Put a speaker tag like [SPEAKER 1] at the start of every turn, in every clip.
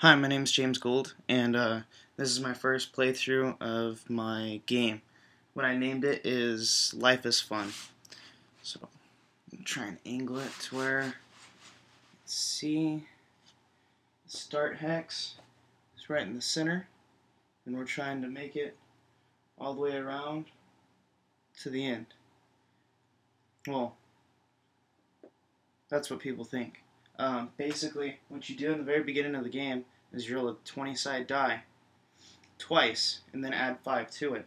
[SPEAKER 1] Hi, my name is James Gould, and this is my first playthrough of my game. What I named it is Life is Fun. So, I'm going to try and angle it to where, let's see, the start hex is right in the center, and we're trying to make it all the way around to the end. Well, that's what people think. Basically, what you do in the very beginning of the game is you roll a 20-sided die twice and then add 5 to it.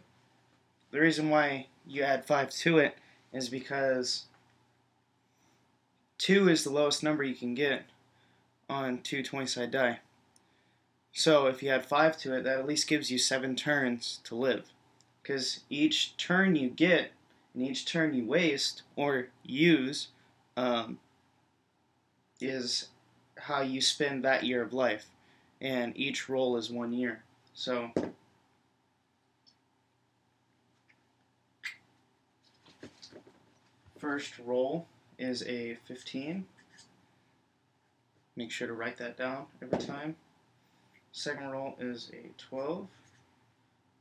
[SPEAKER 1] The reason why you add 5 to it is because 2 is the lowest number you can get on two 20-sided die. So if you add 5 to it, that at least gives you 7 turns to live. Because each turn you get and each turn you waste or use is how you spend that year of life, and each roll is 1 year. So first roll is a 15. Make sure to write that down every time. Second roll is a 12.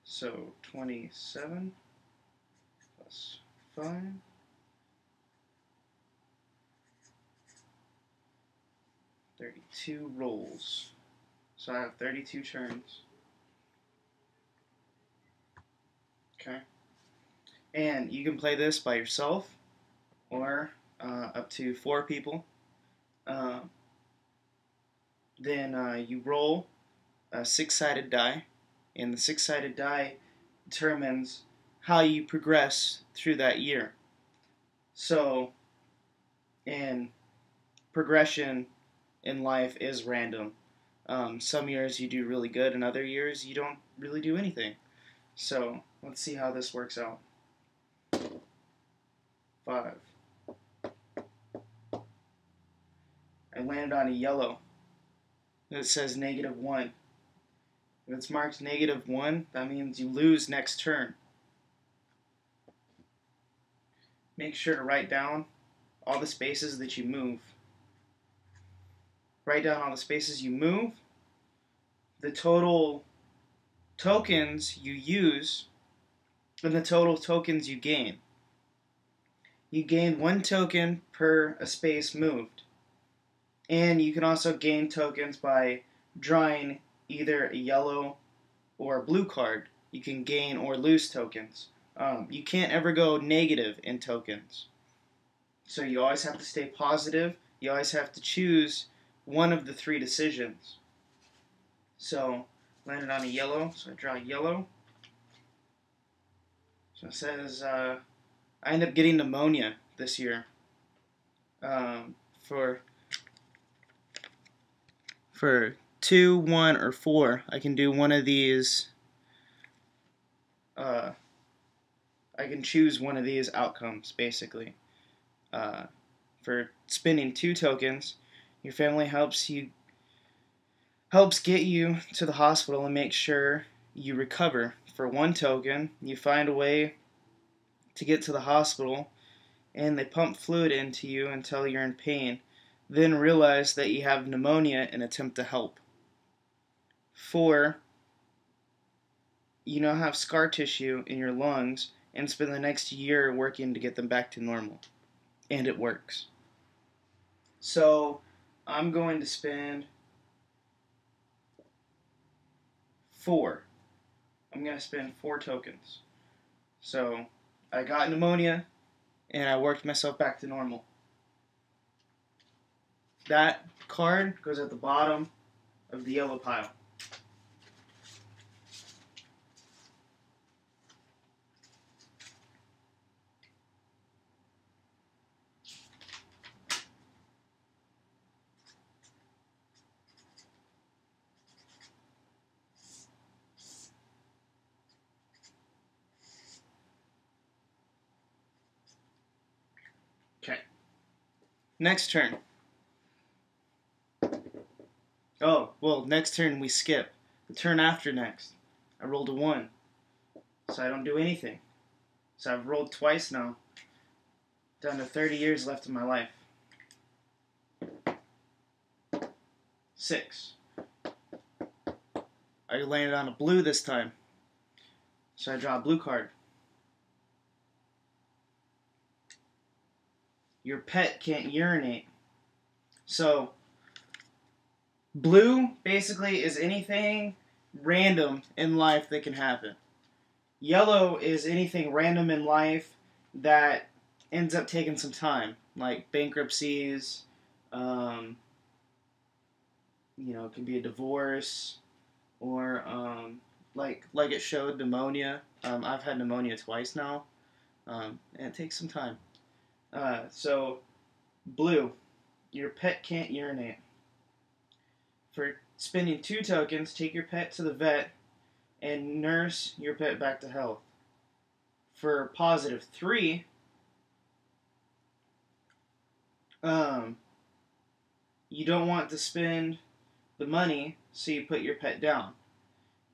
[SPEAKER 1] So 27 plus 5. 32 rolls. So I have 32 turns. Okay. And you can play this by yourself or up to 4 people. Then you roll a 6-sided die, and the 6-sided die determines how you progress through that year. So, in progression in life is random. Some years you do really good, and other years you don't really do anything. So, let's see how this works out. 5. I landed on a yellow. It says -1. If it's marked -1, that means you lose next turn. Make sure to write down all the spaces that you move. Write down all the spaces you move, the total tokens you use, and the total tokens you gain. You gain 1 token per a space moved. And you can also gain tokens by drawing either a yellow or a blue card. You can gain or lose tokens. You can't ever go negative in tokens. So you always have to stay positive. You always have to choose one of the 3 decisions. So, landed on a yellow, so I draw yellow. So it says, I ended up getting pneumonia this year. For 2, 1, or 4, I can do one of these. I can choose one of these outcomes, basically. For spending 2 tokens, your family helps get you to the hospital and make sure you recover. For 1 token, you find a way to get to the hospital, and they pump fluid into you until you're in pain, then realize that you have pneumonia and attempt to help. 4, you now have scar tissue in your lungs and spend the next year working to get them back to normal. And it works. So, I'm going to spend 4. I'm going to spend 4 tokens. So, I got pneumonia, and I worked myself back to normal. That card goes at the bottom of the yellow pile. Okay. Next turn. Oh, well, next turn we skip. The turn after next, I rolled a 1. So I don't do anything. So I've rolled twice now. Down to 30 years left in my life. 6. I landed on a blue this time. So I draw a blue card. Your pet can't urinate. So, blue basically is anything random in life that can happen. Yellow is anything random in life that ends up taking some time, like bankruptcies, it can be a divorce, or like it showed pneumonia. I've had pneumonia twice now, and it takes some time. So, blue, your pet can't urinate. For spending 2 tokens, take your pet to the vet and nurse your pet back to health. For positive 3, you don't want to spend the money, so you put your pet down.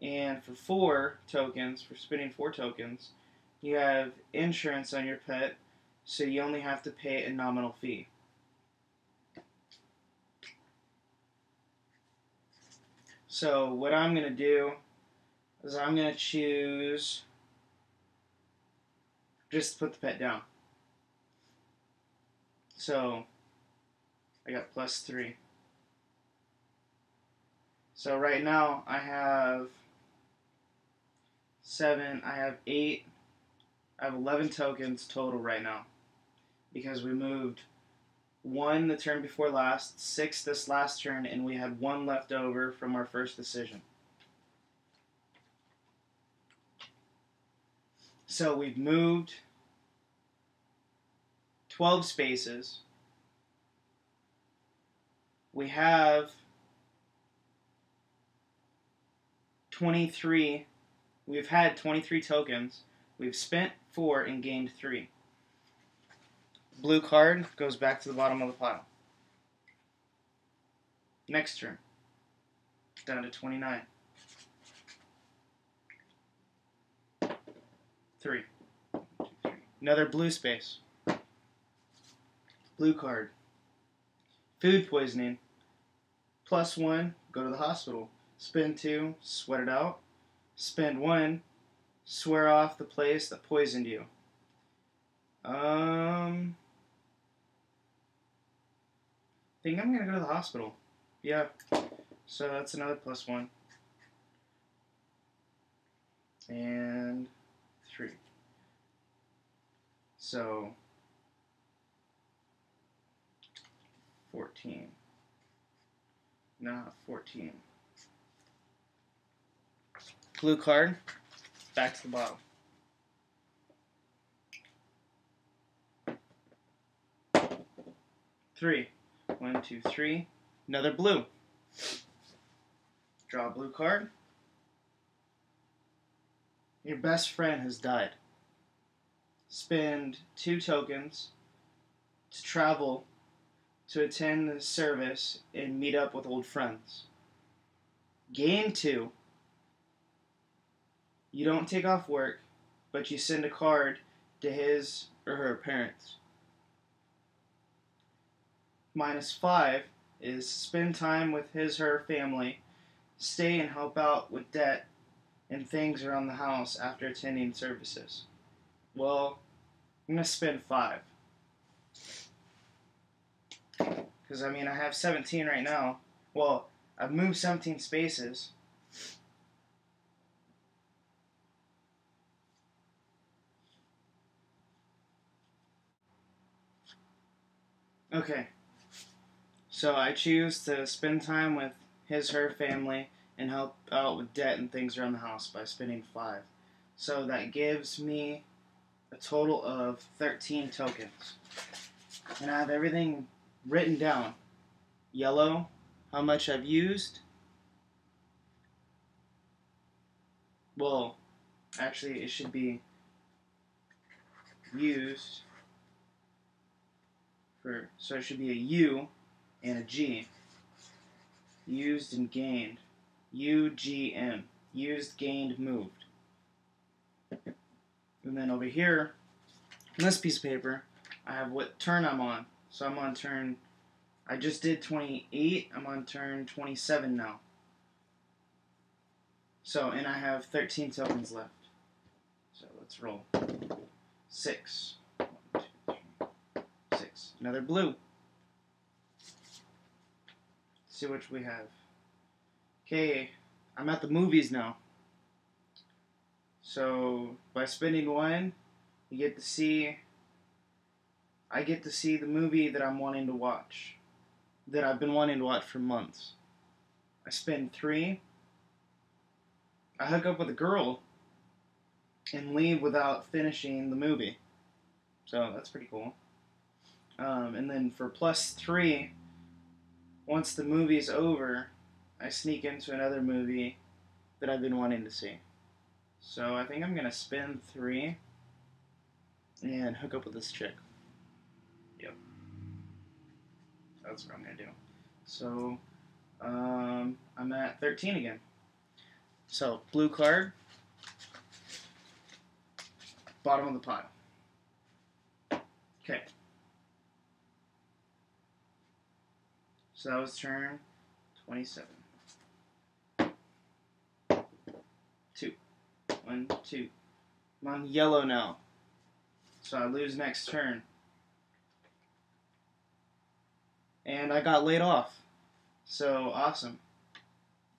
[SPEAKER 1] And for 4 tokens, for spending 4 tokens, you have insurance on your pet, so you only have to pay a nominal fee. So what I'm going to do is I'm going to choose just to put the pet down. So I got plus 3. So right now I have 7, I have 8, I have 11 tokens total right now. Because we moved 1 the turn before last, 6 this last turn, and we had 1 left over from our first decision. So we've moved 12 spaces. We have 23. We've had 23 tokens. We've spent 4 and gained 3. Blue card goes back to the bottom of the pile. Next turn. Down to 29. 3. Another blue space. Blue card. Food poisoning. Plus 1, go to the hospital. Spend 2, sweat it out. Spend 1, swear off the place that poisoned you. I think I'm going to go to the hospital. Yeah. So that's another plus 1. And 3. So 14. Not 14. Blue card. Back to the bottom. 3. 1, 2, 3. Another blue. Draw a blue card. Your best friend has died. Spend 2 tokens to travel to attend the service and meet up with old friends. Gain 2. You don't take off work, but you send a card to his or her parents. Minus 5 is spend time with his or her family, stay and help out with debt and things around the house after attending services. Well, I'm going to spend 5. Because, I have 17 right now. Well, I've moved 17 spaces. Okay. So I choose to spend time with his or her family and help out with debt and things around the house by spending 5. So that gives me a total of 13 tokens. And I have everything written down. Yellow, how much I've used. Well, actually it should be used for, so it should be a U and a G. Used and gained. UGM. Used, gained, moved. And then over here, on this piece of paper, I have what turn I'm on. So I'm on turn, I just did 28, I'm on turn 27 now. So, and I have 13 tokens left. So let's roll. 6. 1, 2, 3, 6. Another blue. Let's see which we have. Okay, I'm at the movies now. So by spending 1, you get to see. I get to see the movie that I'm wanting to watch, that I've been wanting to watch for months. I spend 3. I hook up with a girl and leave without finishing the movie. So that's pretty cool. And then for +3, once the movie's over, I sneak into another movie that I've been wanting to see. So I think I'm going to spend 3 and hook up with this chick. Yep. That's what I'm going to do. So I'm at 13 again. So blue card, bottom of the pile. Okay. So that was turn 27. 2. 1, 2. I'm on yellow now. So I lose next turn. And I got laid off. So awesome.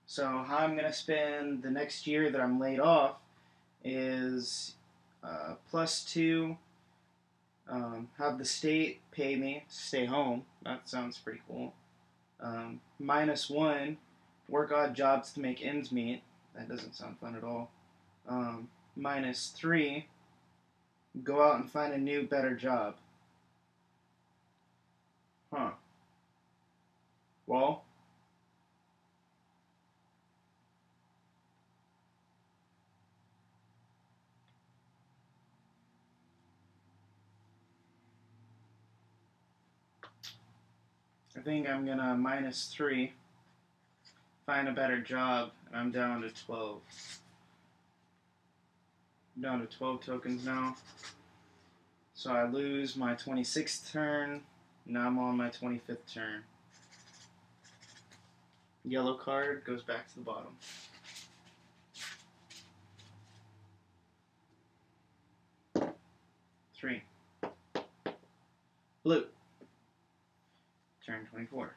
[SPEAKER 1] So how I'm going to spend the next year that I'm laid off is +2. Have the state pay me to stay home. That sounds pretty cool. -1. Work odd jobs to make ends meet. That doesn't sound fun at all. -3. Go out and find a new, better job. Huh. Well, I think I'm gonna -3. Find a better job, and I'm down to 12. I'm down to 12 tokens now. So I lose my 26th turn. Now I'm on my 25th turn. Yellow card goes back to the bottom. Three. Blue. Turn 24.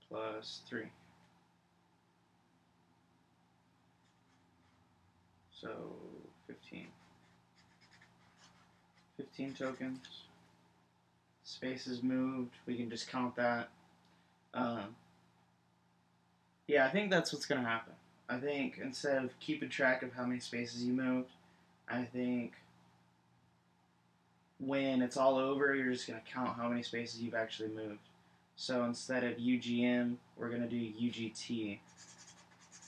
[SPEAKER 1] +3. So 15. 15 tokens. Space is moved. We can just count that. Yeah, I think that's what's going to happen. I think instead of keeping track of how many spaces you moved, I think when it's all over, you're just going to count how many spaces you've actually moved. So instead of UGM, we're going to do UGT.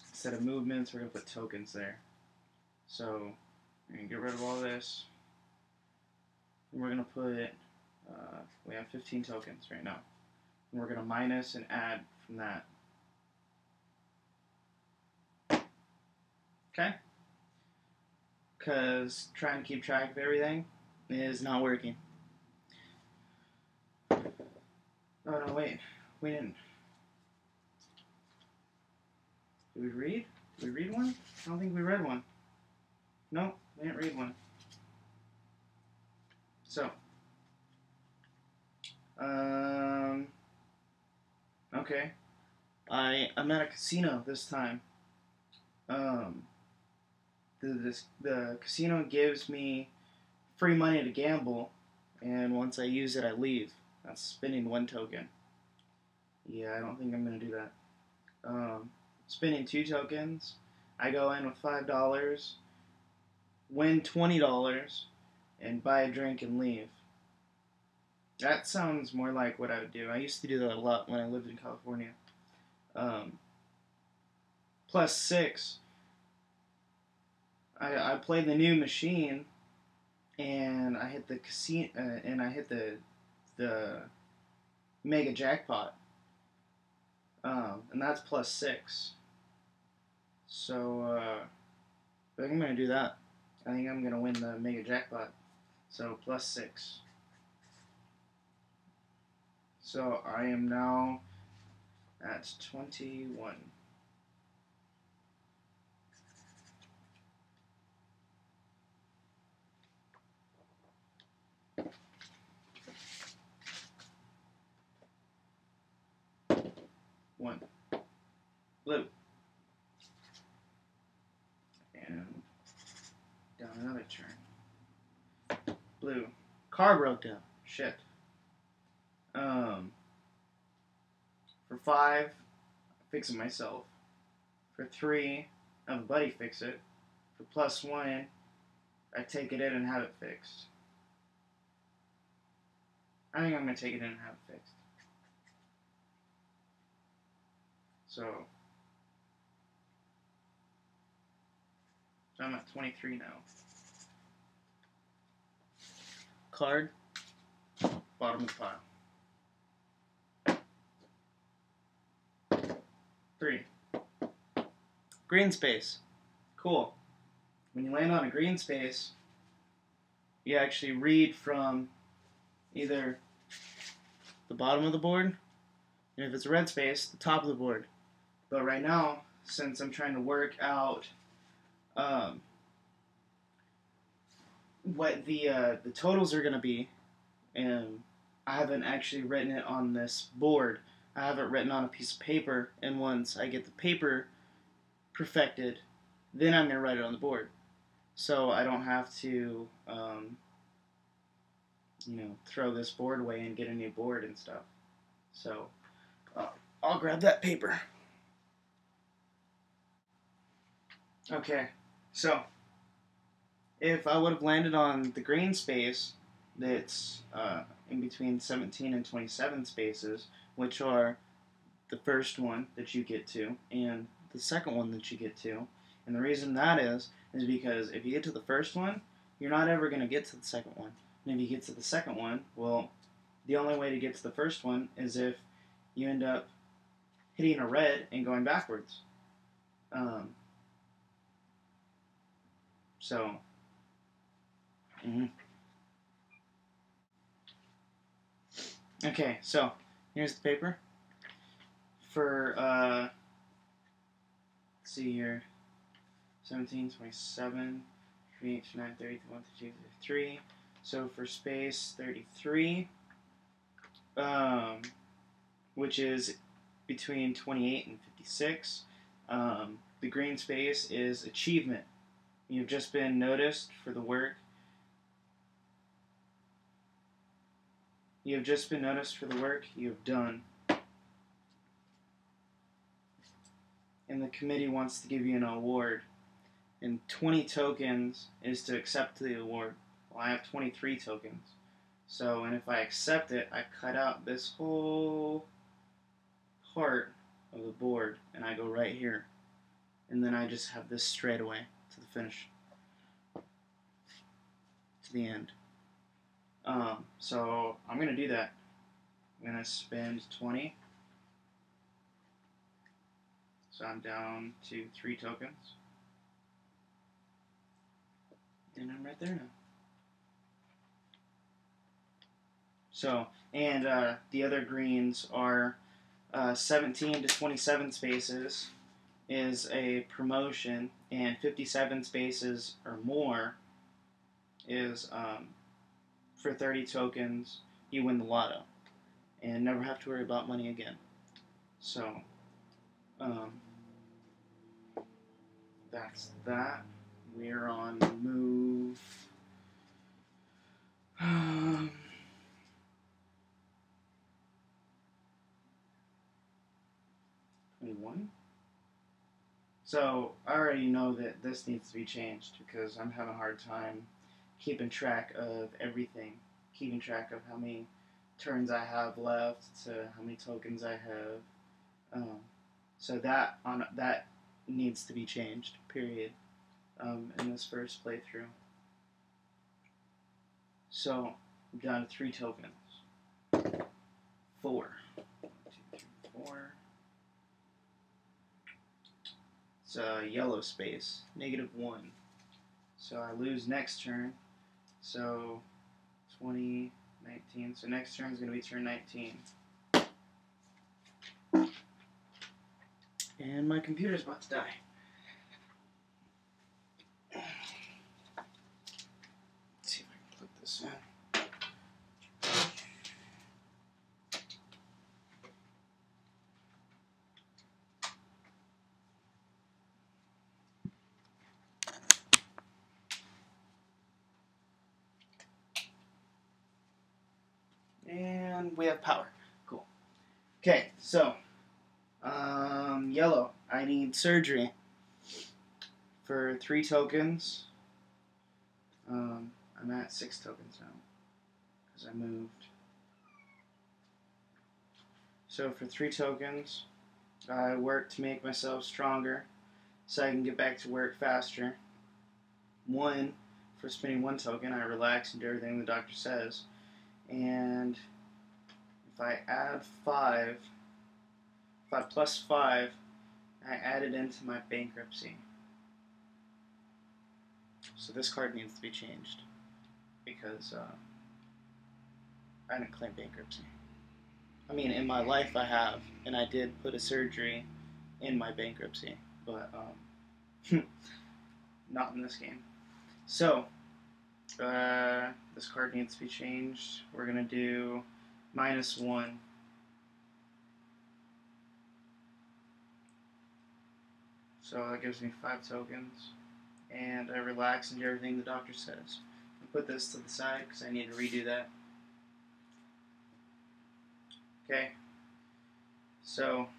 [SPEAKER 1] Instead of movements, we're going to put tokens there. So we're going to get rid of all this. And we're going to put, we have 15 tokens right now. And we're going to minus and add from that. Okay? Because trying to keep track of everything is not working. Oh no, wait. We didn't. Did we read? Did we read one? I don't think we read one. No, we didn't read one. So. Okay. I'm at a casino this time. The casino gives me free money to gamble, and once I use it, I leave. That's spending 1 token. Yeah, I don't think I'm gonna do that. Spending 2 tokens, I go in with $5, win $20, and buy a drink and leave. That sounds more like what I would do. I used to do that a lot when I lived in California. +6. I played the new machine, and I hit the casino, and I hit the mega jackpot, and that's +6. So I think I'm gonna do that. I think I'm gonna win the mega jackpot. So +6. So I am now at 21. 1. Blue. And down another turn. Blue. Car broke down. Shit. For 5, I fix it myself. For 3, I have a buddy fix it. For +1, I take it in and have it fixed. I think I'm going to take it in and have it fixed. So I'm at 23 now. Card, bottom of the pile. 3. Green space. Cool. When you land on a green space, you actually read from either the bottom of the board, and if it's a red space, the top of the board. But right now, since I'm trying to work out what the totals are going to be, and I haven't actually written it on this board. I have it written on a piece of paper, and once I get the paper perfected, then I'm going to write it on the board. So I don't have to, throw this board away and get a new board and stuff. So I'll grab that paper. Okay, so if I would have landed on the green space that's in between 17 and 27 spaces, which are the first one that you get to and the second one that you get to, and the reason that is because if you get to the first one, you're not ever going to get to the second one. And if you get to the second one, well, the only way to get to the first one is if you end up hitting a red and going backwards. Okay, so here's the paper for let's see here, 17, 27, 28, 29, 30, 31, 32, 33. So for space 33, which is between 28 and 56, the green space is achievement. You've just been noticed for the work. You have just been noticed for the work you have done. And the committee wants to give you an award. And 20 tokens is to accept the award. Well, I have 23 tokens. So, and if I accept it, I cut out this whole part of the board, and I go right here. And then I just have this straight away to the finish. To the end. So I'm going to do that. I'm going to spend 20. So I'm down to 3 tokens. And I'm right there now. So, and the other greens are 17 to 27 spaces is a promotion, and 57 spaces or more is for 30 tokens, you win the lotto and never have to worry about money again. So, that's that. We're on move 21. So I already know that this needs to be changed because I'm having a hard time keeping track of everything, keeping track of how many turns I have left to how many tokens I have. So that needs to be changed. Period. In this first playthrough. So I'm down to 3 tokens. 4. 1, 2, 3, 4. It's a yellow space. -1. So I lose next turn. So 20, 19. So next turn is going to be turn 19. And my computer's about to die. Let's see if I can put this in. and we have power. Cool. Okay, so yellow. I need surgery for 3 tokens. I'm at 6 tokens now because I moved. So for 3 tokens, I work to make myself stronger so I can get back to work faster. 1, for spending 1 token, I relax and do everything the doctor says. And if I add 5, if I plus 5, I add it into my bankruptcy. So this card needs to be changed because I didn't claim bankruptcy. I mean, in my life I have, and I did put a surgery in my bankruptcy, but not in this game. So, this card needs to be changed. We're going to do -1. So that gives me 5 tokens. And I relax and do everything the doctor says. I'll put this to the side because I need to redo that. Okay. So,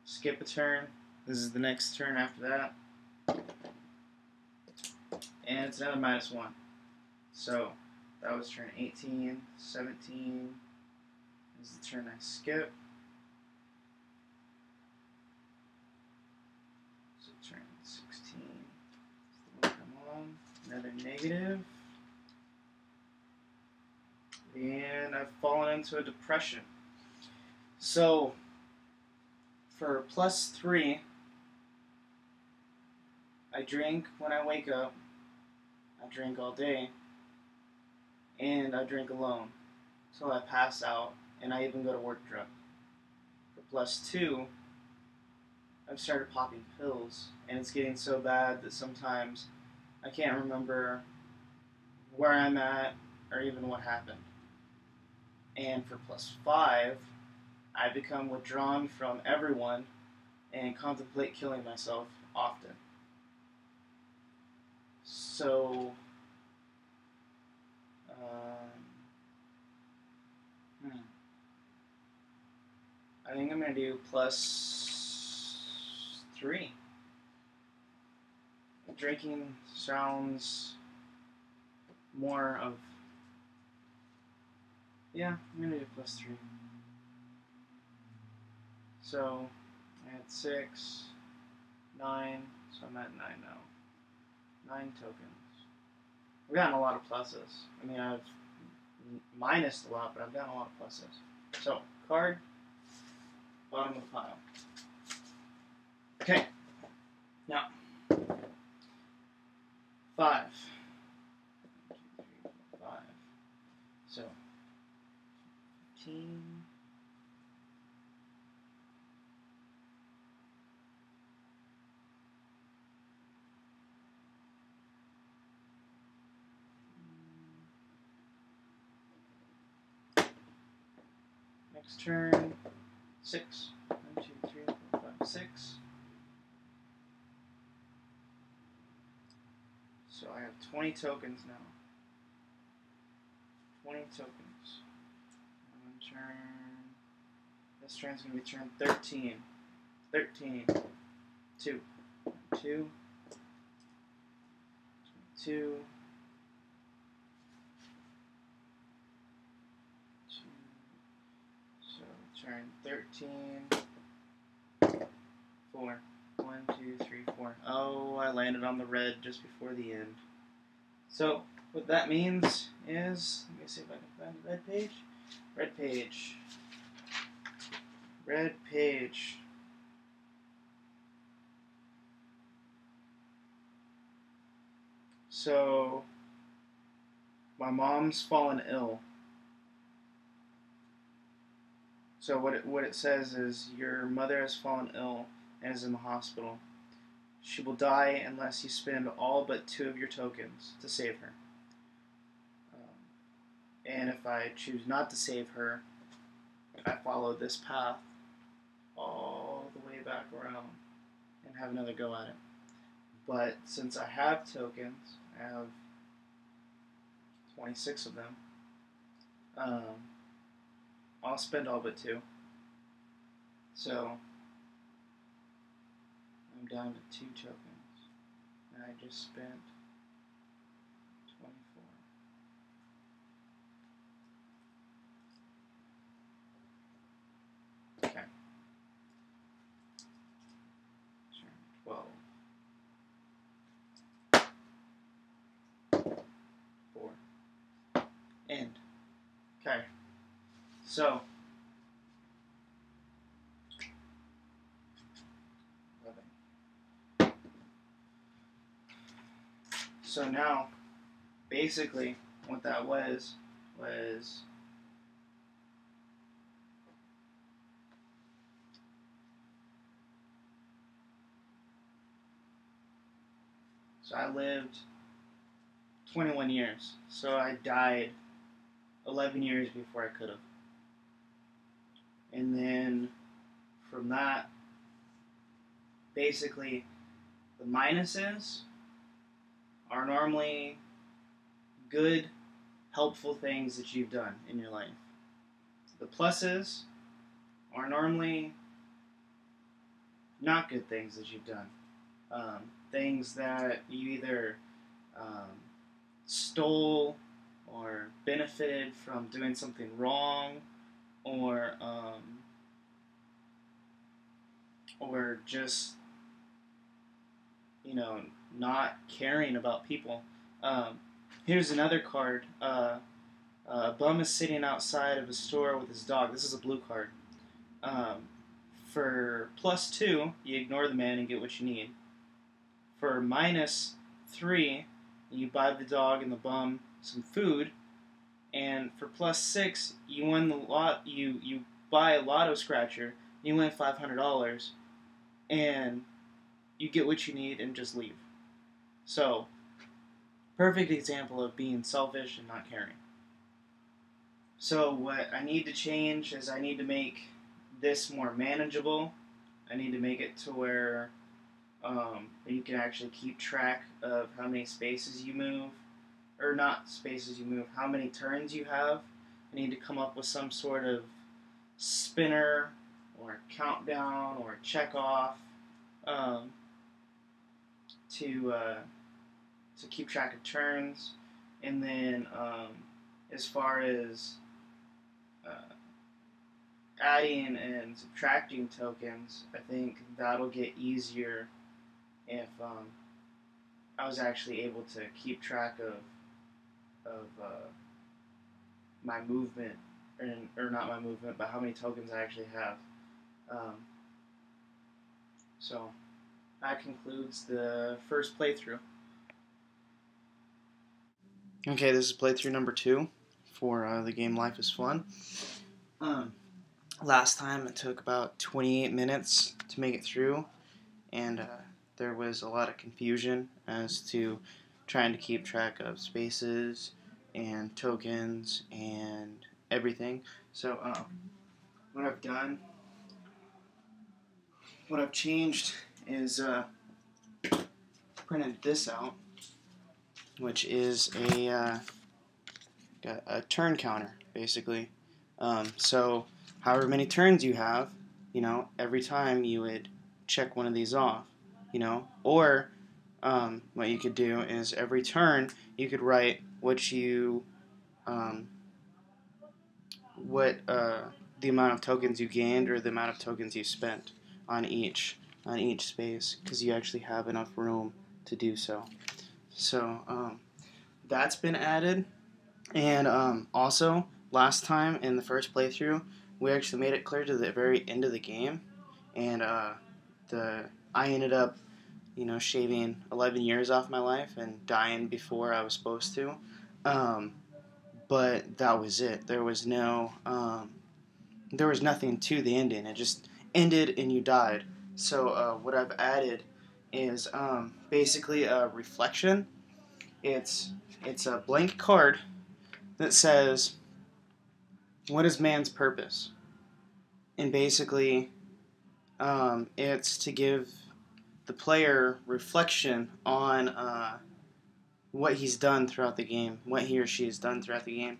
[SPEAKER 1] skip a turn. This is the next turn after that. And it's another -1. So, that was turn 18, 17 is the turn I skip. So turn 16 is the one I'm on. Another negative. And I've fallen into a depression. So, for +3, I drink when I wake up, I drink all day, and I drink alone until I pass out, and I even go to work drunk. For +2, I've started popping pills, and it's getting so bad that sometimes I can't remember where I'm at or even what happened. And for +5, I become withdrawn from everyone and contemplate killing myself often. So, I think I'm going to do +3. Drinking sounds more of, yeah, I'm going to do +3. So, I had 6, 9, so I'm at 9 now. 9 tokens. I've gotten a lot of pluses. I mean, I've minused a lot, but I've gotten a lot of pluses. So, card, bottom of the pile. Okay. Now, 5. 1, 2, 3, 4, 5. So, 15. Next turn, 6. 1, 2, 3, 4, 5, 6. So I have 20 tokens now. 20 tokens. One turn. This turn's going to be turn 13. 13. 2. 2. 22. 2. So turn 13. 4. 1, 2, 3, 4. Oh, I landed on the red just before the end. So, what that means is, let me see if I can find the red page. Red page. Red page. So, my mom's fallen ill. So what it says is, your mother has fallen ill and is in the hospital. She will die unless you spend all but 2 of your tokens to save her. And if I choose not to save her, I follow this path all the way back around and have another go at it. But since I have tokens, I have 26 of them, I'll spend all but 2. So I'm down to 2 tokens, and I just spent 24. Okay. Turn 12. 4. End. Okay. So 11. So now, basically, what that was so I lived 21 years. So I died 11 years before I could have. And then from that, basically, the minuses are normally good, helpful things that you've done in your life. The pluses are normally not good things that you've done. Things that you either stole or benefited from doing something wrong, or just, not caring about people. Here's another card. A bum is sitting outside of a store with his dog. This is a blue card. For +2, you ignore the man and get what you need. For -3, you buy the dog and the bum some food. And for +6, you win the lot. You buy a lotto scratcher. You win $500, and you get what you need and just leave. So, perfect example of being selfish and not caring. So what I need to change is I need to make this more manageable. I need to make it to where you can actually keep track of how many spaces you move, or not spaces you move, how many turns you have. I need to come up with some sort of spinner or countdown or check off to keep track of turns. And then as far as adding and subtracting tokens, I think that'll get easier if I was actually able to keep track of my movement, or not my movement, but how many tokens I actually have. So that concludes the first playthrough. Okay, this is playthrough number 2 for the game Life is Fun. Last time it took about 28 minutes to make it through, and there was a lot of confusion as to trying to keep track of spaces and tokens and everything. So what I've changed is printed this out, which is a turn counter, basically. So however many turns you have, every time you would check one of these off, or what you could do is every turn you could write what the amount of tokens you gained or the amount of tokens you spent on each space, because you actually have enough room to do so. So that's been added, and also last time in the first playthrough we actually made it clear to the very end of the game, and I ended up shaving 11 years off my life and dying before I was supposed to. But that was it. There was nothing to the ending. It just ended and you died. So what I've added is basically a reflection. It's a blank card that says, "What is man's purpose?" And basically, it's to give the player reflection on what he's done throughout the game, what he or she has done throughout the game.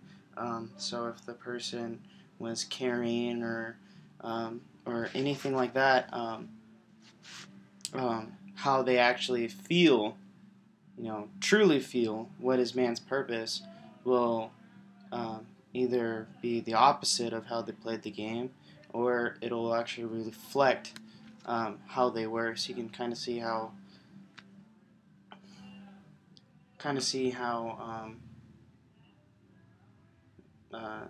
[SPEAKER 1] So if the person was carrying or anything like that, how they actually feel, truly feel what is man's purpose, will either be the opposite of how they played the game, or it'll actually reflect how they were. So you can kind of see how uh,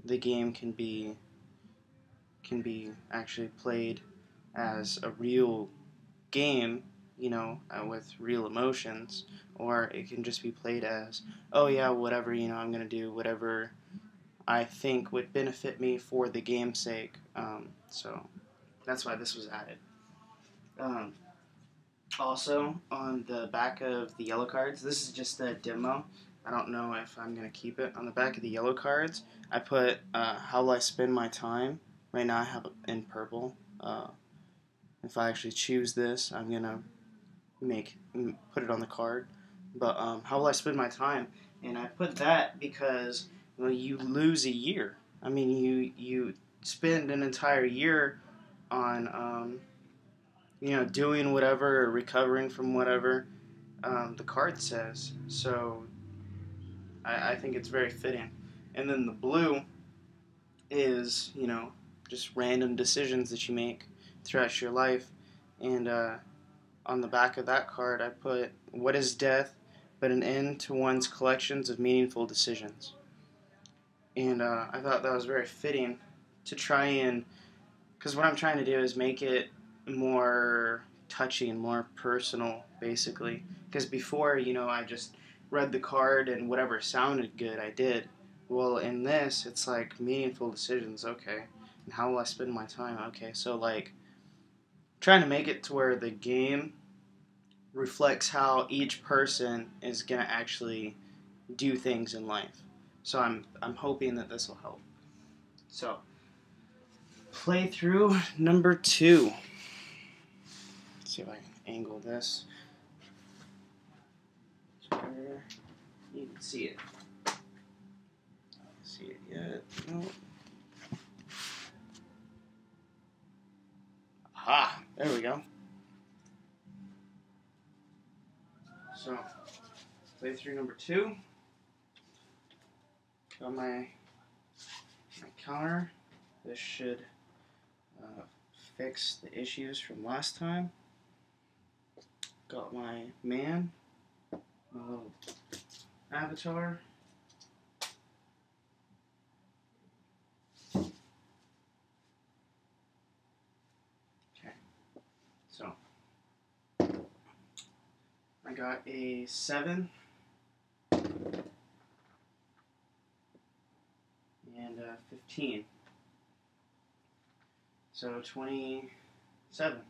[SPEAKER 1] the game can be actually played as a real game, with real emotions, or it can just be played as, oh yeah, whatever, I'm gonna do whatever I think would benefit me for the game's sake. So that's why this was added. Um, Also, on the back of the yellow cards, this is just a demo. I don't know if I'm going to keep it. On the back of the yellow cards, I put how will I spend my time. Right now I have it in purple. If I actually choose this, I'm going to put it on the card. But how will I spend my time? And I put that because you lose a year. I mean, you spend an entire year on doing whatever or recovering from whatever the card says. So I think it's very fitting. And then the blue is, just random decisions that you make throughout your life. And on the back of that card, I put, what is death but an end to one's collections of meaningful decisions? And I thought that was very fitting to try and, because what I'm trying to do is make it more touchy and more personal, basically. Because before, I just read the card and whatever sounded good, I did. Well, in this, it's like meaningful decisions, okay. And how will I spend my time? Okay, so like trying to make it to where the game reflects how each person is gonna actually do things in life. So I'm hoping that this will help. So playthrough number 2. Let's see if I can angle this so you can see it. I don't see it yet. No. Aha! There we go. So playthrough number 2. Got my counter. This should fix the issues from last time. Got my man, my little avatar. Okay, so I got a 7 and a 15. So 27.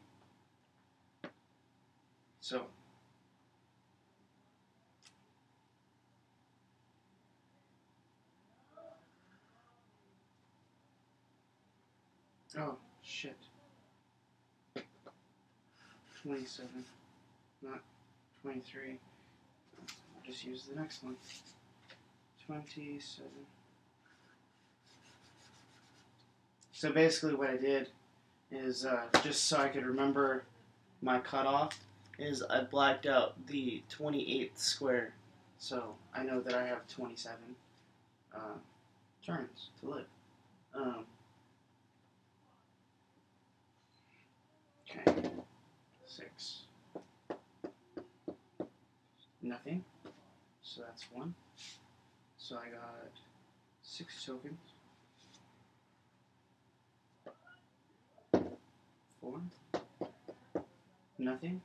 [SPEAKER 1] So oh shit. 27, not 23. I'll just use the next one. 27. So basically what I did is, just so I could remember my cutoff, is I blacked out the 28th square. So I know that I have 27 turns to live. Okay. 6. Nothing. So that's 1. So I got 6 tokens. 4. Nothing.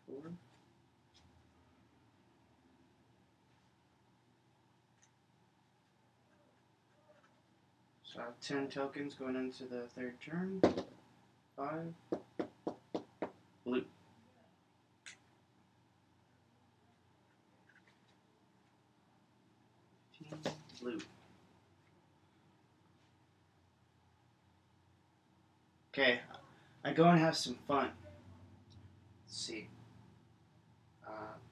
[SPEAKER 1] 4. So I have 10 tokens going into the 3rd turn. 5. Blue. 15. Blue. Okay, I go and have some fun. Let's see.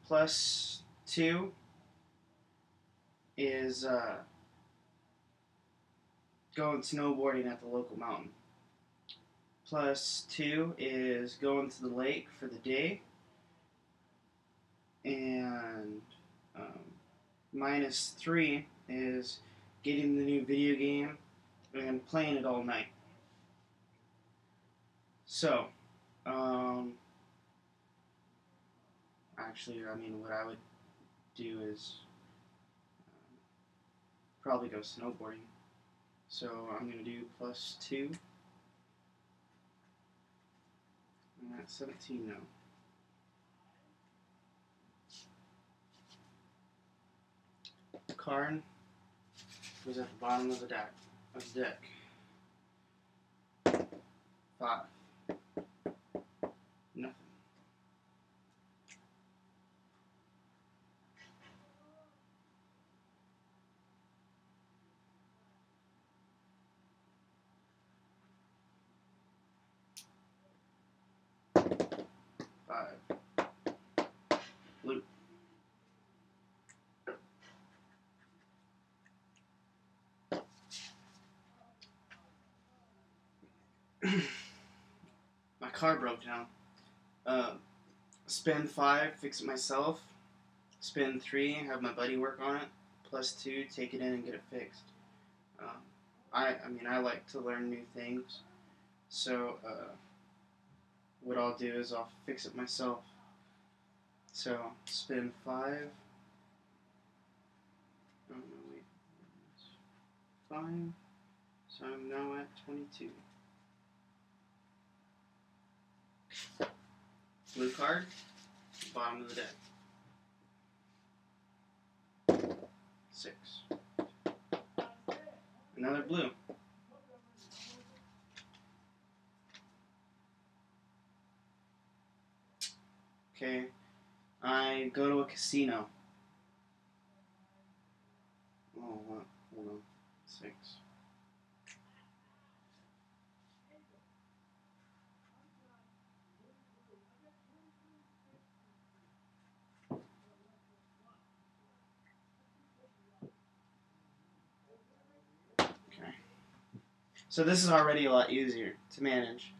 [SPEAKER 1] +2 is going snowboarding at the local mountain. +2 is going to the lake for the day. And -3 is getting the new video game and playing it all night. So, actually, I mean, what I would do is probably go snowboarding. So I'm going to do +2. I'm at 17 now. The card was at the bottom of the deck. 5. Nothing. Blue. My car broke down. Spin 5, fix it myself. Spin 3, have my buddy work on it. +2, take it in and get it fixed. I mean, I like to learn new things. So, what I'll do is I'll fix it myself. So, spin 5. Oh, no, wait. 5. So I'm now at 22. Blue card, bottom of the deck. 6. Another blue. Okay, I go to a casino. Oh, what? Hold on. 6. Okay. So this is already a lot easier to manage.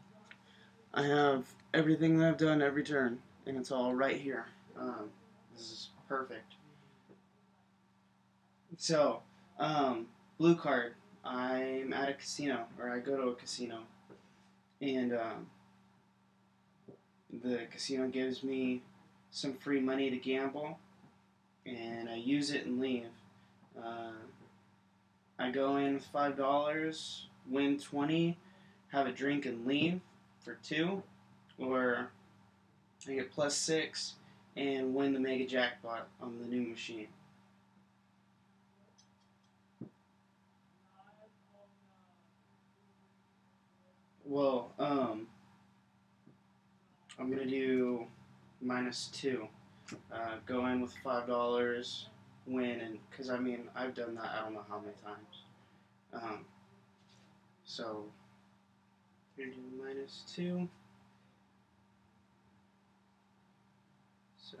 [SPEAKER 1] I have everything that I've done every turn, and it's all right here. This is perfect. So, blue card. I'm at a casino, or I go to a casino, and the casino gives me some free money to gamble, and I use it and leave. I go in with $5, win 20, have a drink and leave for 2, or I get +6 and win the mega jackpot on the new machine. Well, I'm gonna do -2. Go in with $5, win, and because I mean I've done that I don't know how many times. So I'm gonna do -2. So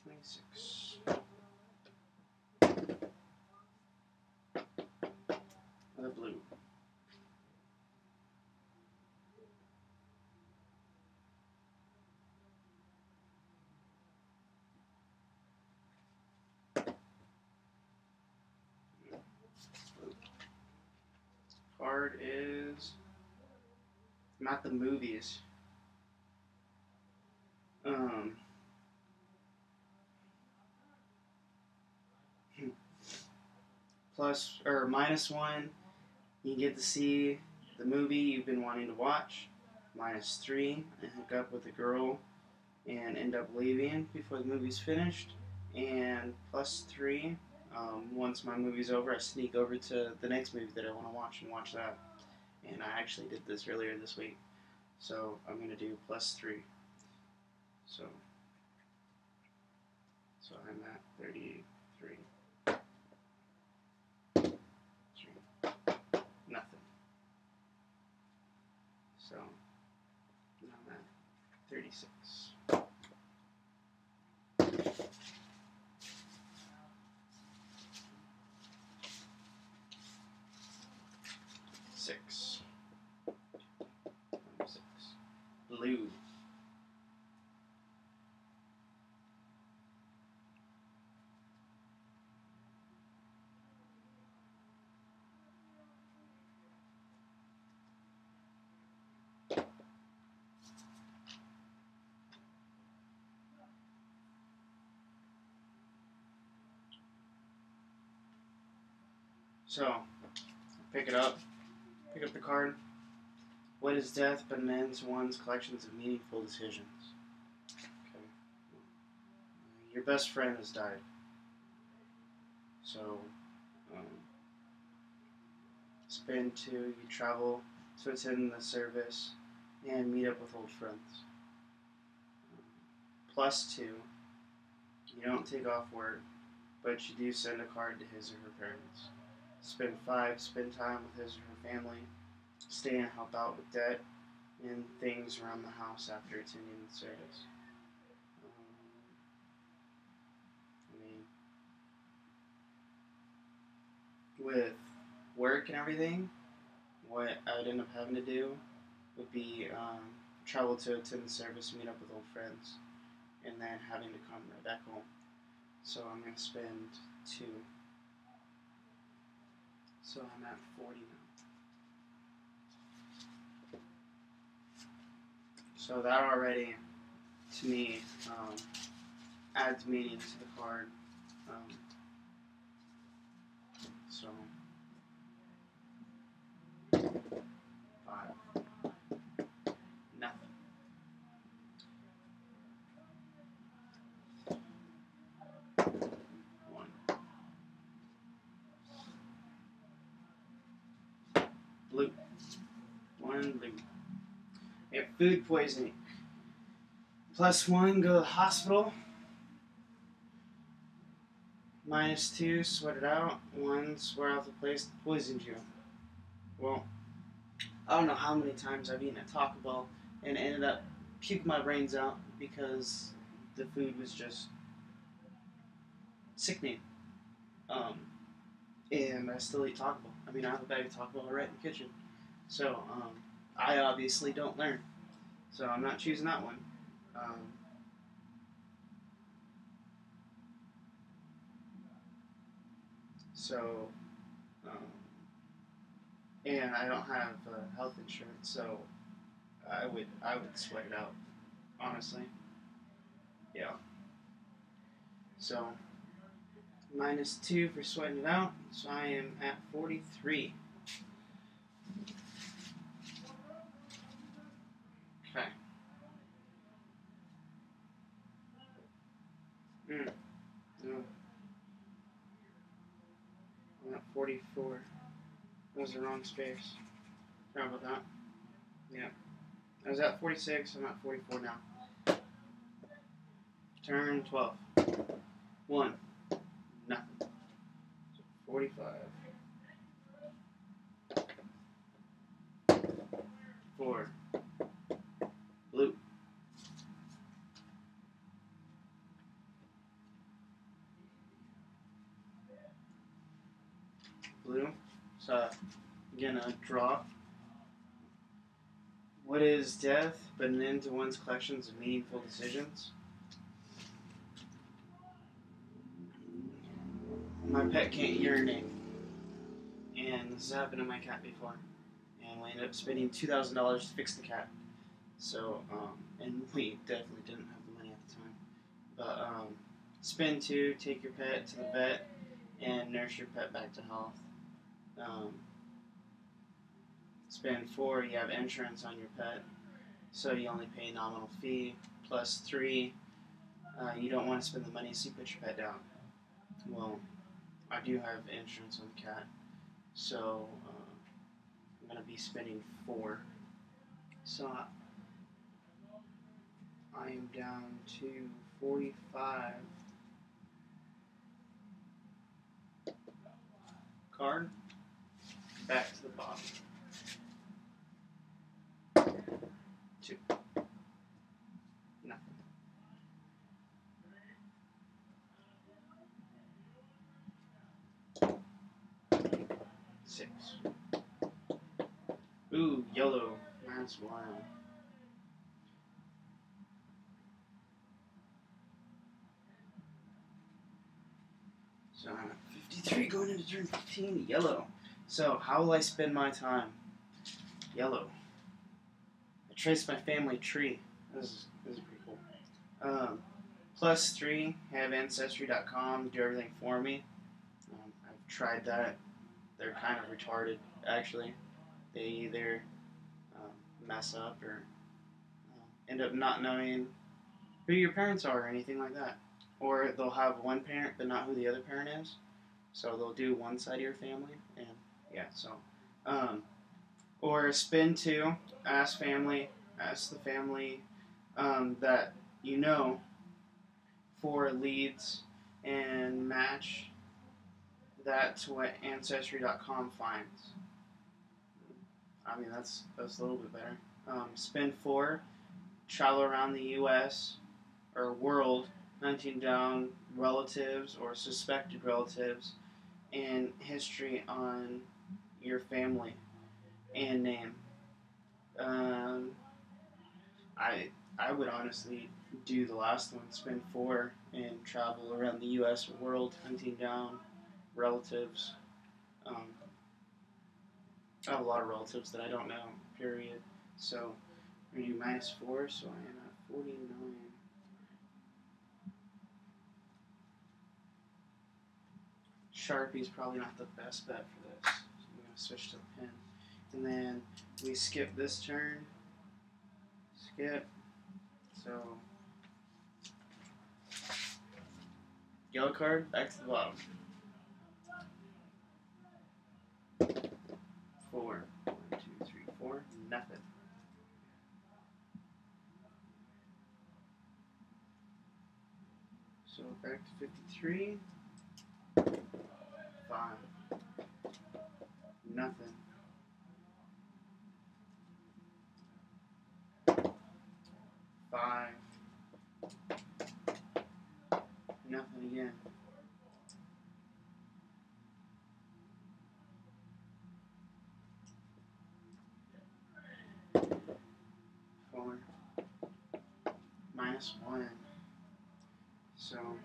[SPEAKER 1] 26. Another blue. Card is I'm at the movies. Plus or -1, you get to see the movie you've been wanting to watch. -3, I hook up with a girl and end up leaving before the movie's finished. And +3, once my movie's over, I sneak over to the next movie that I want to watch and watch that. And I actually did this earlier this week. So I'm going to do +3. So I'm at 33. 3. Nothing. So now I'm at 36. 6. Blue. So, pick it up. Pick up the card. What is death but an end to one's collections of meaningful decisions? Okay. Your best friend has died. So, spin 2, you travel to attend the service and meet up with old friends. Plus 2, you don't take off work, but you do send a card to his or her parents. Spin 5, spend time with his or her family. Stay and help out with debt and things around the house after attending the service. With work and everything, what I would end up having to do would be travel to attend the service, meet up with old friends, and then having to come right back home. So I'm going to spend 2. So I'm at 40 now. So that already, to me, adds meaning to the card. So 5. Nothing. One. Blue. 1 blue. We have food poisoning. Plus 1, go to the hospital. Minus 2, sweat it out. 1, swear out the place that poisoned you. Well, I don't know how many times I've eaten at Taco Bell and ended up puking my brains out because the food was just sickening. And I still eat Taco Bell. I mean, I have a bag of Taco Bell right in the kitchen. So, I obviously don't learn. So I'm not choosing that one. And I don't have health insurance, so I would sweat it out, honestly. Yeah. So minus 2 for sweating it out, so I am at 43. Okay. No. I'm at 44. That was the wrong space. Sorry about that. Yeah. I was at 46, I'm at 44 now. Turn 12. 1. Nothing. 45. 4. Blue. Blue. So, again, a draw. What is death but an end to one's collections of meaningful decisions? My pet can't urinate. And this has happened to my cat before. And we ended up spending $2,000 to fix the cat. So, and we definitely didn't have the money at the time. But, spend 2, take your pet to the vet, and nurse your pet back to health. Spend 4, you have insurance on your pet, so you only pay a nominal fee. Plus 3, you don't want to spend the money, so you put your pet down. Well, I do have insurance on the cat, so I'm going to be spending 4. So I am down to 45. Card. Back to the bottom. 2. Nothing. 6. Ooh, yellow. minus 1. So I'm at 53 going into turn 15. Yellow. So how will I spend my time? Yellow. I trace my family tree. This is pretty cool. +3, have Ancestry.com do everything for me. I've tried that. They're kind of retarded, actually. They either mess up or end up not knowing who your parents are or anything like that. Or they'll have one parent but not who the other parent is. So they'll do one side of your family. And yeah, so. Or spin 2, ask the family that you know for leads and match that to what Ancestry.com finds. I mean, that's a little bit better. Spin 4, travel around the U.S. or world hunting down relatives or suspected relatives and history on your family and name. I would honestly do the last one, spin 4, and travel around the U.S. or world hunting down relatives. I have a lot of relatives that I don't know, period. So we're going to do -4, so I am at 49. Sharpie's probably not the best bet for this. So I'm going to switch to the pen. And then we skip this turn. Skip. So yellow card, back to the bottom. 4. 1, 2, 3, 4. Nothing. So back to 53. 5. Nothing. 5. Nothing again. 4. -1. So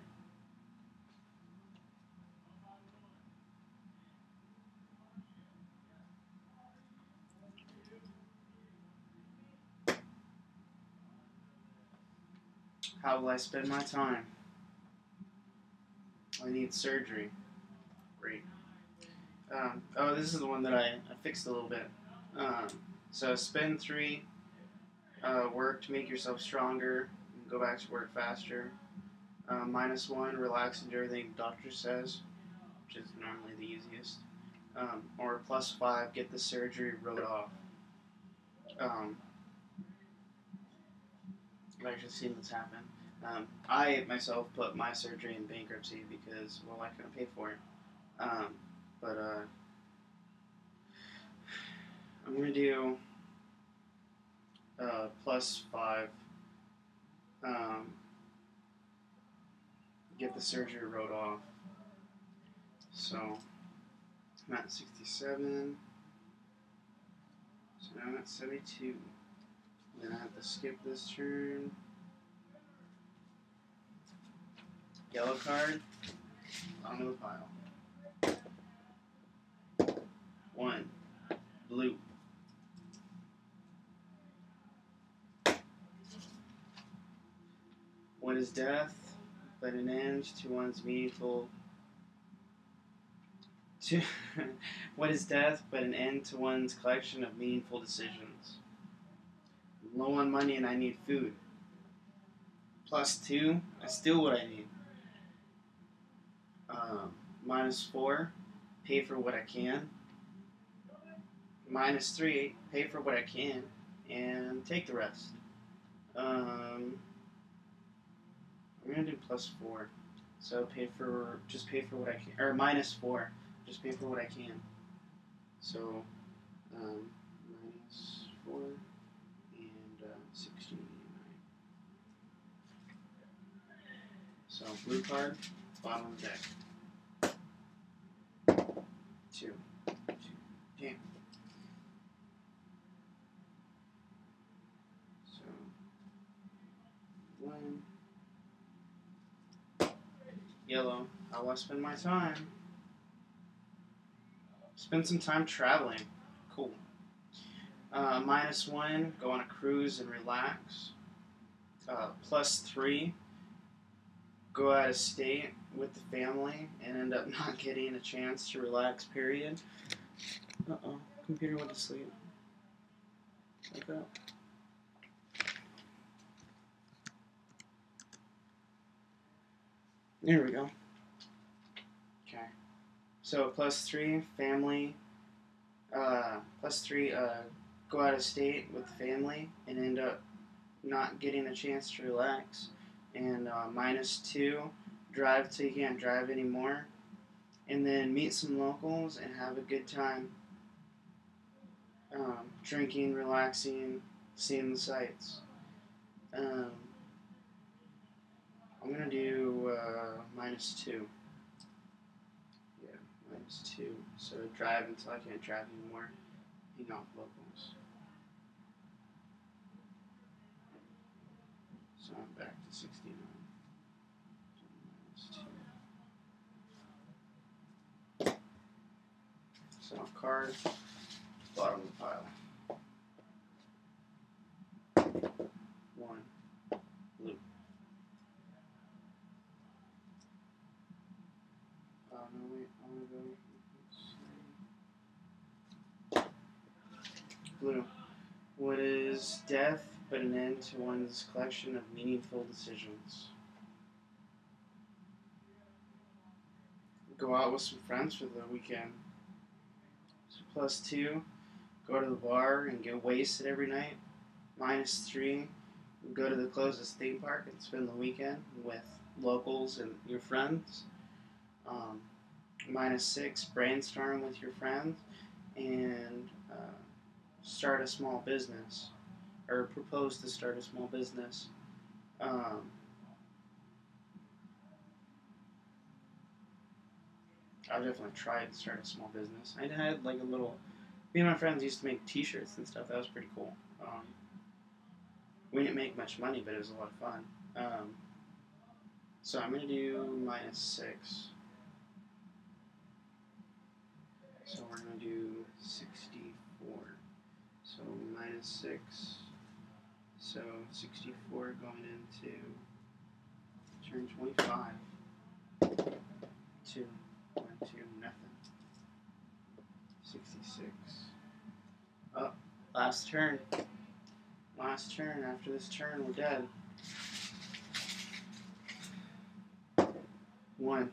[SPEAKER 1] how will I spend my time? I need surgery. Great. Oh, this is the one that I fixed a little bit. So spend 3, work to make yourself stronger, go back to work faster. -1, relax and do everything the doctor says, which is normally the easiest. Or +5, get the surgery wrote off. I've actually seen this happen. I myself put my surgery in bankruptcy because, well, I couldn't pay for it. But I'm going to do +5, get the surgery wrote off. So I'm at 67, so now I'm at 72. Then I have to skip this turn. Yellow card, bottom of the pile. 1, blue. What is death but an end to one's meaningful... What is death but an end to one's collection of meaningful decisions? I'm low on money and I need food. +2, I steal what I need. -4, pay for what I can. -3, pay for what I can and take the rest. I'm gonna do +4, so just pay for what I can, or -4, just pay for what I can. So -4 and 69. So blue card, bottom of the deck. 2. Damn. Yellow. How do I spend my time? Spend some time traveling. Cool. -1, go on a cruise and relax. +3, go out of state with the family and end up not getting a chance to relax, period. Uh-oh, computer went to sleep. Wake up. There we go. Okay. So +3, family. +3, go out of state with the family and end up not getting a chance to relax. And -2, drive till you can't drive anymore. And then meet some locals and have a good time. Drinking, relaxing, seeing the sights. I'm going to do -2. Yeah, -2. So drive until I can't drive anymore. Hang out with locals. So I'm back to 69. -2. So card, bottom of the pile. 1, blue. Oh no, wait, I want to go. Blue. What is death but an end to one's collection of meaningful decisions? Go out with some friends for the weekend. So +2, go to the bar and get wasted every night. -3, go to the closest theme park and spend the weekend with locals and your friends. -6, brainstorm with your friends and start a small business or propose to start a small business. I would definitely try to start a small business. I had like a little. Me and my friends used to make T-shirts and stuff. That was pretty cool. We didn't make much money, but it was a lot of fun. So I'm gonna do -6. So we're gonna do 64. So -6. So 64 going into turn 25. 2, 1, 2, nothing. 66. Oh, last turn. Last turn. After this turn, we're dead. 1.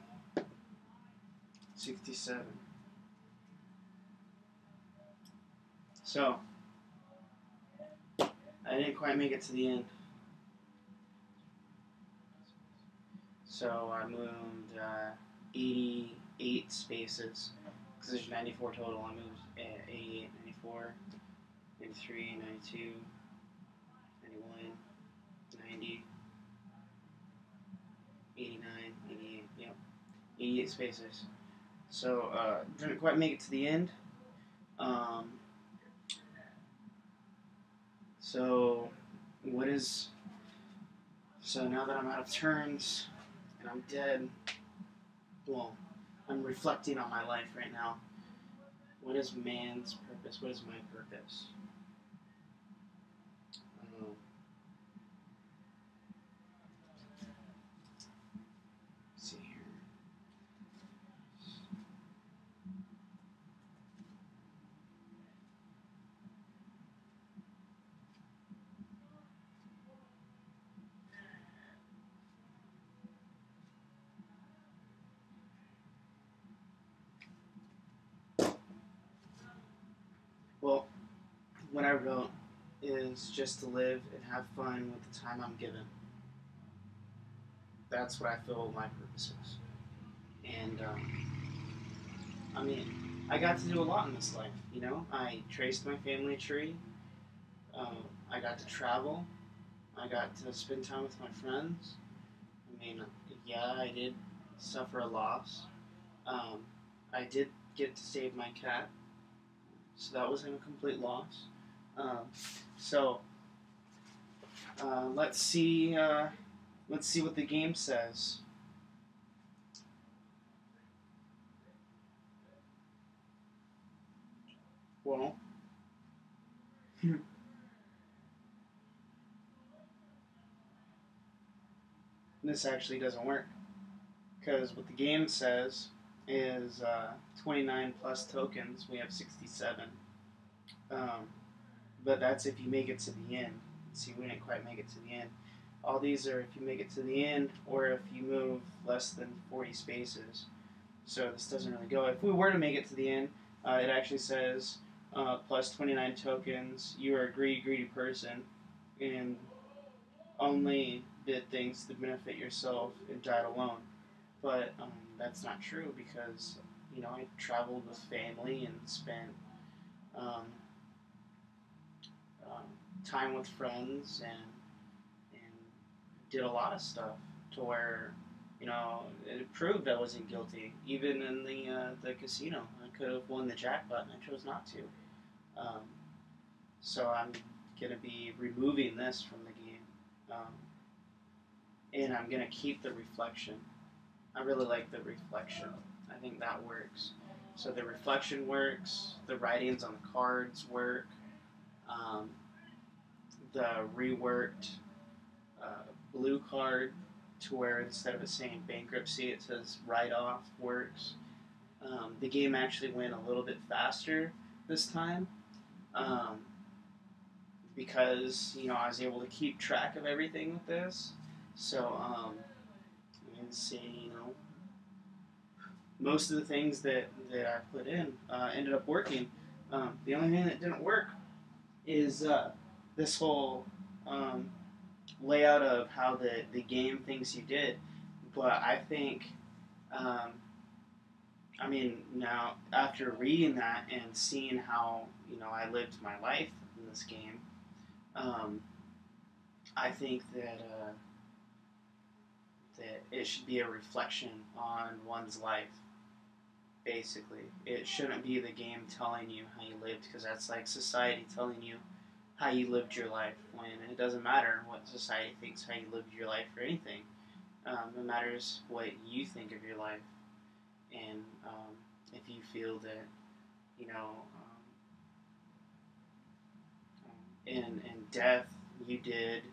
[SPEAKER 1] 67. So, I didn't quite make it to the end. So I moved 88 spaces, because there's 94 total. I moved 88, 94, 93, 92, 91, 90, 89, 88, yep. 88 spaces. So, didn't quite make it to the end. So now that I'm out of turns and I'm dead, well, I'm reflecting on my life right now. What is man's purpose? What is my purpose? Let's see here. Well, what I wrote is just to live and have fun with the time I'm given. That's what I feel my purpose is. And, I mean, I got to do a lot in this life, you know? I traced my family tree. I got to travel. I got to spend time with my friends. I mean, yeah, I did suffer a loss. I did get to save my cat. So that wasn't a complete loss. Let's see Let's see what the game says. Well, this actually doesn't work. Because what the game says is 29 plus tokens. We have 67. Um, but that's if you make it to the end. See, we didn't quite make it to the end. All these are if you make it to the end or if you move less than 40 spaces. So this doesn't really go. If we were to make it to the end, it actually says plus 29 tokens. You are a greedy person and only did things to benefit yourself and died alone. But that's not true because, you know, I traveled with family and spent um, um, time with friends and did a lot of stuff to where, you know, it proved I wasn't guilty. Even in the casino, I could have won the jackpot and I chose not to. Um, so I'm gonna be removing this from the game, and I'm gonna keep the reflection. I really like the reflection. I think that works. So the reflection works. The writings on the cards work. Um, the reworked blue card to where instead of it saying bankruptcy, it says write-off works. The game actually went a little bit faster this time because, you know, I was able to keep track of everything with this. So you can see, you know, most of the things that I put in ended up working. The only thing that didn't work is this whole layout of how the game thinks you did. But I think, I mean, now after reading that and seeing how, you know, I lived my life in this game, I think that it should be a reflection on one's life. Basically, it shouldn't be the game telling you how you lived, because that's like society telling you how you lived your life, when it doesn't matter what society thinks how you lived your life or anything. It matters what you think of your life, and if you feel that, you know, in death you did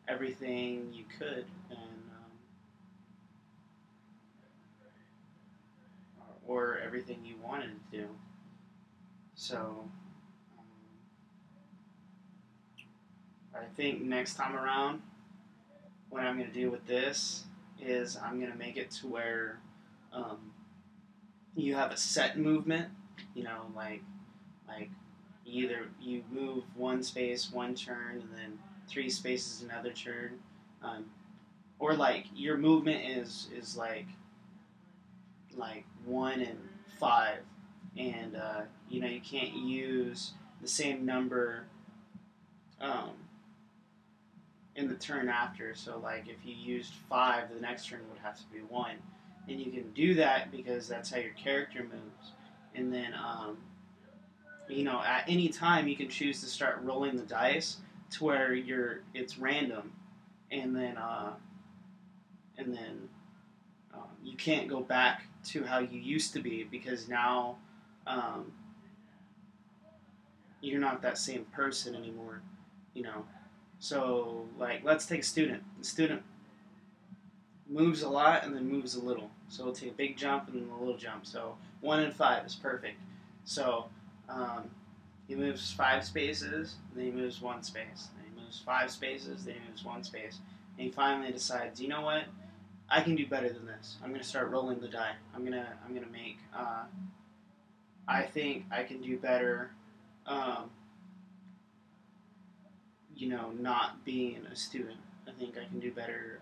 [SPEAKER 1] everything you could, and or everything you wanted to do. So I think next time around, what I'm going to do with this is I'm going to make it to where um, you have a set movement. You know, like either you move one space one turn and then 3 spaces another turn, or like your movement is like 1 and 5, and you know, you can't use the same number um, in the turn after. So like if you used 5, the next turn would have to be 1, and you can do that because that's how your character moves. And then you know, at any time you can choose to start rolling the dice to where it's random, and then you can't go back to how you used to be, because now um, you're not that same person anymore, you know. So, like, let's take a student. The student moves a lot and then moves a little. So we'll take a big jump and then a little jump. So 1 and 5 is perfect. So he moves 5 spaces, then he moves 1 space. Then he moves 5 spaces, then he moves 1 space. And he finally decides, you know what? I can do better than this. I'm gonna start rolling the die. I'm gonna make. I think I can do better. You know, not being a student. I think I can do better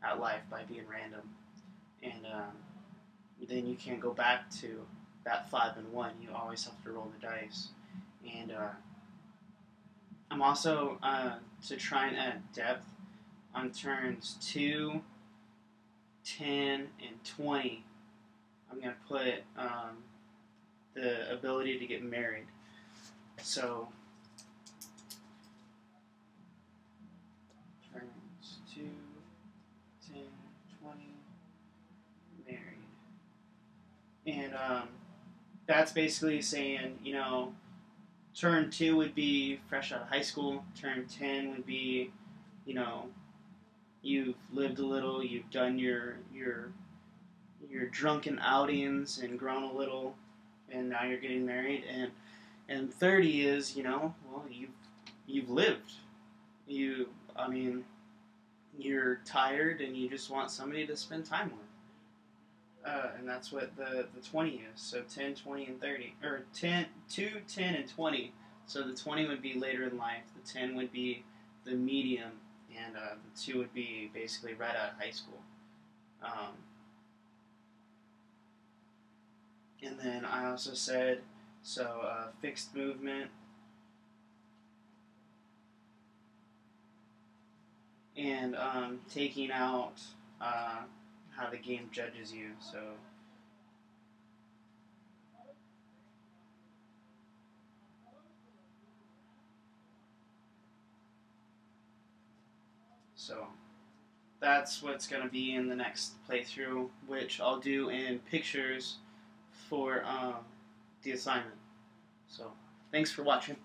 [SPEAKER 1] at life by being random. And then you can't go back to that 5 and 1. You always have to roll the dice. And I'm also to try and add depth on turns 2, 10, and 20. I'm going to put the ability to get married. So turns 2, that's basically saying, you know, turn 2 would be fresh out of high school. Turn 10 would be, you know, you've lived a little, you've done your drunken outings and grown a little, and now you're getting married. And 30 is, you know, well, you've lived. I mean, you're tired and you just want somebody to spend time with. And that's what the 20 is. So 10, 20, and 30. Or 10, 2, 10, and 20. So the 20 would be later in life. The 10 would be the medium. And the 2 would be basically right out of high school. And then I also said, so fixed movement. And taking out how the game judges you. So that's what's going to be in the next playthrough, which I'll do in pictures for the assignment. So thanks for watching.